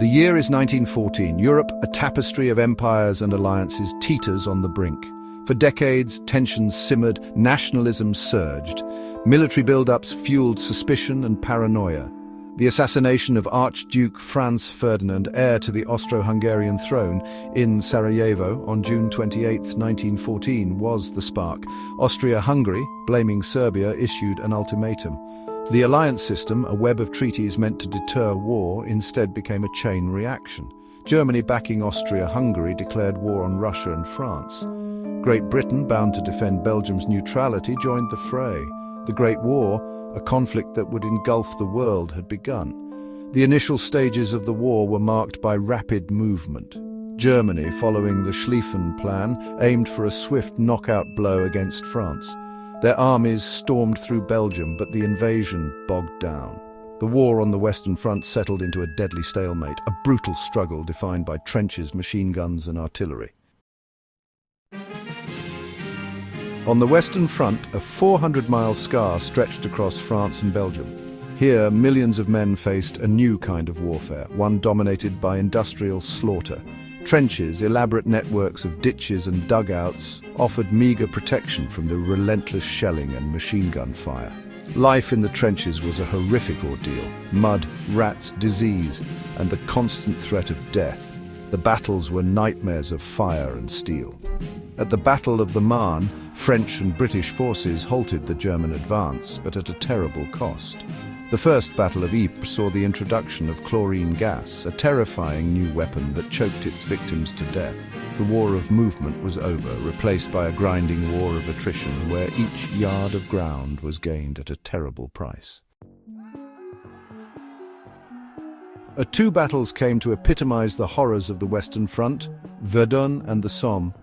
The year is 1914. Europe, a tapestry of empires and alliances, teeters on the brink. For decades, tensions simmered, nationalism surged. Military build-ups fueled suspicion and paranoia. The assassination of Archduke Franz Ferdinand, heir to the Austro-Hungarian throne, in Sarajevo on June 28, 1914, was the spark. Austria-Hungary, blaming Serbia, issued an ultimatum. The alliance system, a web of treaties meant to deter war, instead became a chain reaction. Germany, backing Austria-Hungary, declared war on Russia and France. Great Britain, bound to defend Belgium's neutrality, joined the fray. The Great War, a conflict that would engulf the world, had begun. The initial stages of the war were marked by rapid movement. Germany, following the Schlieffen Plan, aimed for a swift knockout blow against France. Their armies stormed through Belgium, but the invasion bogged down. The war on the Western Front settled into a deadly stalemate, a brutal struggle defined by trenches, machine guns and artillery. On the Western Front, a 400-mile scar stretched across France and Belgium. Here, millions of men faced a new kind of warfare, one dominated by industrial slaughter. Trenches, elaborate networks of ditches and dugouts, offered meager protection from the relentless shelling and machine gun fire. Life in the trenches was a horrific ordeal. Mud, rats, disease, and the constant threat of death. The battles were nightmares of fire and steel. At the Battle of the Marne, French and British forces halted the German advance, but at a terrible cost. The First Battle of Ypres saw the introduction of chlorine gas, a terrifying new weapon that choked its victims to death. The war of movement was over, replaced by a grinding war of attrition, where each yard of ground was gained at a terrible price. Two battles came to epitomize the horrors of the Western Front: Verdun and the Somme.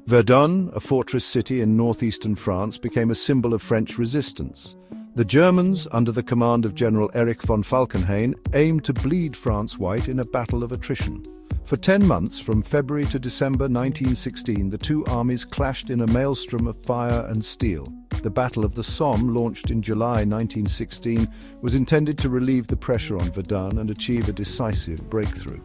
Verdun, a fortress city in northeastern France, became a symbol of French resistance. The Germans, under the command of General Erich von Falkenhayn, aimed to bleed France white in a battle of attrition. For 10 months, from February to December 1916, the two armies clashed in a maelstrom of fire and steel. The Battle of the Somme, launched in July 1916, was intended to relieve the pressure on Verdun and achieve a decisive breakthrough.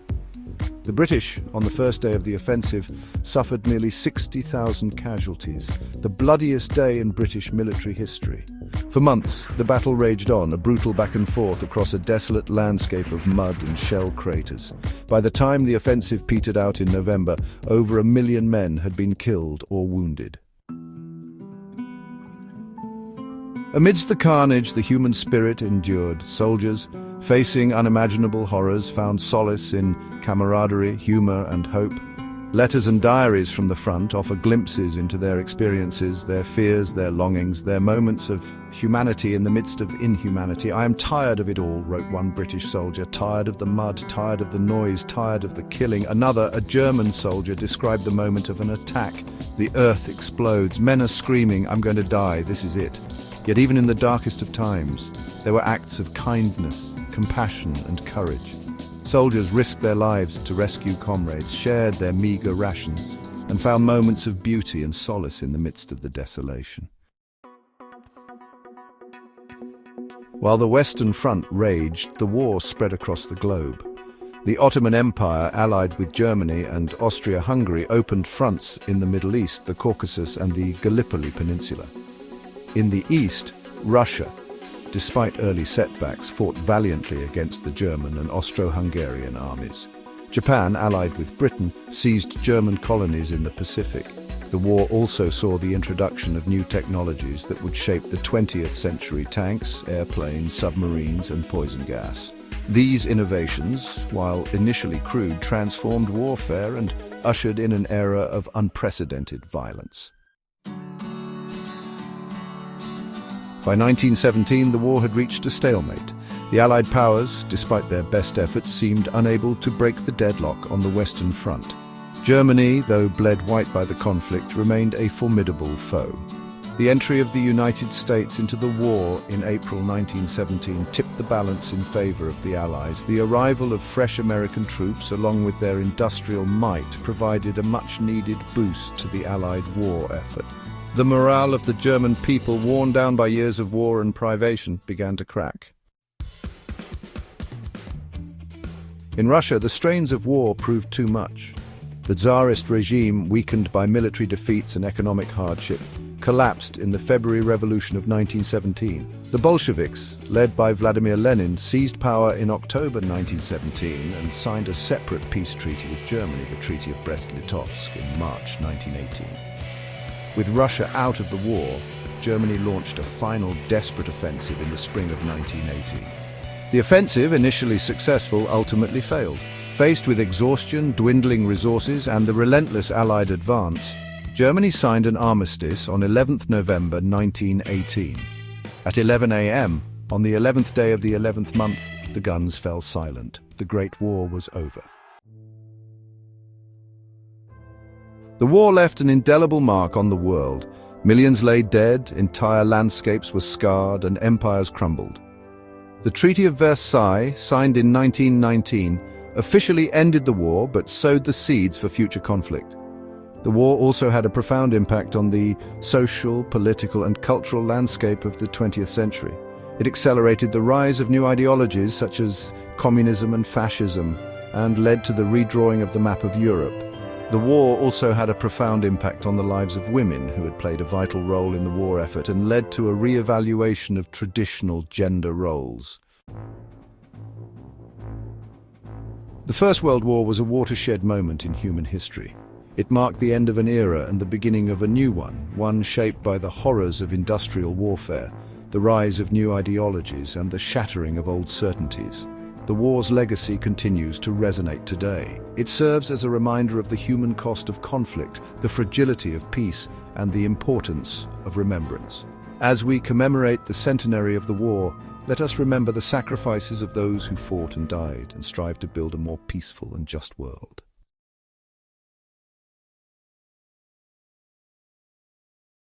The British, on the first day of the offensive, suffered nearly 60,000 casualties, the bloodiest day in British military history. For months, the battle raged on, a brutal back and forth across a desolate landscape of mud and shell craters. By the time the offensive petered out in November, over 1 million men had been killed or wounded. Amidst the carnage, the human spirit endured. Soldiers, facing unimaginable horrors, found solace in camaraderie, humor, and hope. Letters and diaries from the front offer glimpses into their experiences, their fears, their longings, their moments of humanity in the midst of inhumanity. "I am tired of it all," wrote one British soldier, "tired of the mud, tired of the noise, tired of the killing." Another, a German soldier, described the moment of an attack. "The earth explodes, men are screaming, 'I'm going to die, this is it.'" Yet even in the darkest of times, there were acts of kindness, compassion, and courage. Soldiers risked their lives to rescue comrades, shared their meager rations, and found moments of beauty and solace in the midst of the desolation. While the Western Front raged, the war spread across the globe. The Ottoman Empire, allied with Germany and Austria-Hungary, opened fronts in the Middle East, the Caucasus, and the Gallipoli Peninsula. In the east, Russia, despite early setbacks, fought valiantly against the German and Austro-Hungarian armies. Japan, allied with Britain, seized German colonies in the Pacific. The war also saw the introduction of new technologies that would shape the 20th century: tanks, airplanes, submarines, and poison gas. These innovations, while initially crude, transformed warfare and ushered in an era of unprecedented violence. By 1917, the war had reached a stalemate. The Allied powers, despite their best efforts, seemed unable to break the deadlock on the Western Front. Germany, though bled white by the conflict, remained a formidable foe. The entry of the United States into the war in April 1917 tipped the balance in favor of the Allies. The arrival of fresh American troops, along with their industrial might, provided a much-needed boost to the Allied war effort. The morale of the German people, worn down by years of war and privation, began to crack. In Russia, the strains of war proved too much. The Tsarist regime, weakened by military defeats and economic hardship, collapsed in the February Revolution of 1917. The Bolsheviks, led by Vladimir Lenin, seized power in October 1917 and signed a separate peace treaty with Germany, the Treaty of Brest-Litovsk, in March 1918. With Russia out of the war, Germany launched a final desperate offensive in the spring of 1918. The offensive, initially successful, ultimately failed. Faced with exhaustion, dwindling resources, and the relentless Allied advance, Germany signed an armistice on 11th November 1918. At 11 a.m., on the 11th day of the 11th month, the guns fell silent. The Great War was over. The war left an indelible mark on the world. Millions lay dead, entire landscapes were scarred, and empires crumbled. The Treaty of Versailles, signed in 1919, officially ended the war but sowed the seeds for future conflict. The war also had a profound impact on the social, political, and cultural landscape of the 20th century. It accelerated the rise of new ideologies such as communism and fascism, and led to the redrawing of the map of Europe. The war also had a profound impact on the lives of women, who had played a vital role in the war effort, and led to a re-evaluation of traditional gender roles. The First World War was a watershed moment in human history. It marked the end of an era and the beginning of a new one shaped by the horrors of industrial warfare, the rise of new ideologies, and the shattering of old certainties. The war's legacy continues to resonate today. It serves as a reminder of the human cost of conflict, the fragility of peace, and the importance of remembrance. As we commemorate the centenary of the war, let us remember the sacrifices of those who fought and died and strive to build a more peaceful and just world.